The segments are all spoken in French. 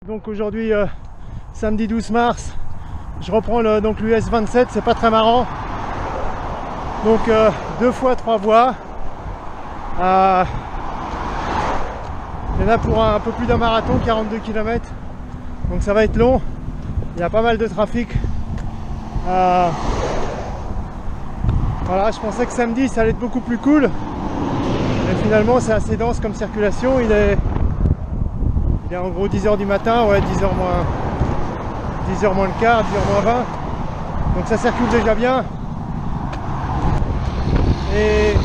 Donc aujourd'hui, samedi 12 mars, je reprends donc l'US 27, c'est pas très marrant. Donc 2 fois 3 voies. Il y en a pour un peu plus d'un marathon, 42 km. Donc ça va être long. Il y a pas mal de trafic. Voilà, je pensais que samedi ça allait être beaucoup plus cool. Mais finalement c'est assez dense comme circulation. Il est en gros 10 h du matin, ouais, 10 h moins le quart, 10 h moins 20. Donc ça circule déjà bien. Et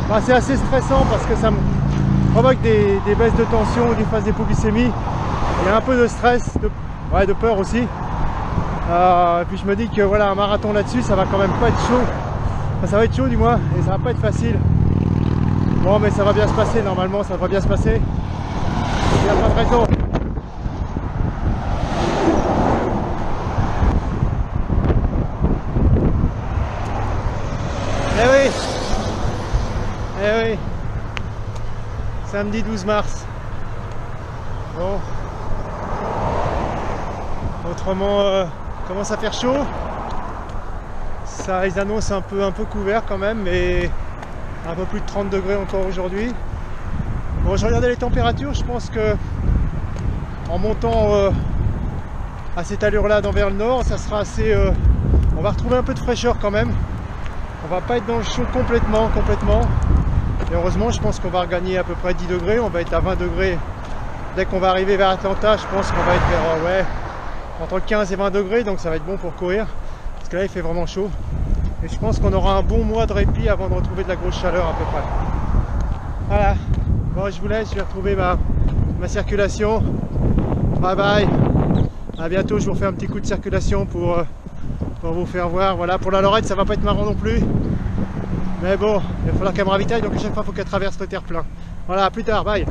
bah, c'est assez stressant parce que ça me provoque des baisses de tension, des phases d'hypoglycémie. Il y a un peu de stress, de peur aussi. Et puis je me dis que voilà, un marathon là-dessus, ça va quand même pas être chaud. Enfin, ça va être chaud du moins, et ça va pas être facile. Bon, mais ça va bien se passer, normalement ça va bien se passer. Il n'y a pas de raison. Eh oui. Eh oui. Samedi 12 mars. Bon. Autrement, commence à faire chaud. Ça, ils annoncent un peu couvert quand même, mais un peu plus de 30 degrés encore aujourd'hui. Bon, je regardais les températures, je pense que en montant à cette allure-là vers le nord, ça sera assez. On va retrouver un peu de fraîcheur quand même. On va pas être dans le chaud complètement. Et heureusement, je pense qu'on va regagner à peu près 10 degrés. On va être à 20 degrés dès qu'on va arriver vers Atlanta. Je pense qu'on va être vers entre 15 et 20 degrés, donc ça va être bon pour courir. Parce que là, il fait vraiment chaud. Et je pense qu'on aura un bon mois de répit avant de retrouver de la grosse chaleur à peu près. Voilà. Bon, je vous laisse, je vais retrouver ma circulation. Bye bye. À bientôt, je vous refais un petit coup de circulation pour vous faire voir. Voilà, pour la Lorette, ça va pas être marrant non plus. Mais bon, il va falloir qu'elle me ravitaille, donc à chaque fois, il faut qu'elle traverse le terre-plein. Voilà, à plus tard, bye.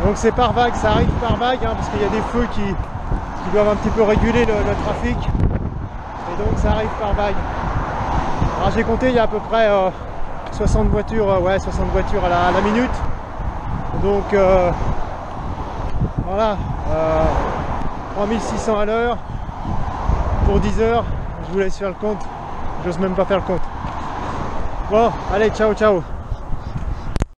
Donc c'est par vague, ça arrive par vague, hein, parce qu'il y a des feux qui doivent un petit peu réguler le trafic. Et donc ça arrive par vague. Alors j'ai compté, il y a à peu près 60 voitures, 60 voitures à la minute. Donc voilà, 3600 à l'heure pour 10 heures. Je vous laisse faire le compte, j'ose même pas faire le compte. Bon, allez, ciao.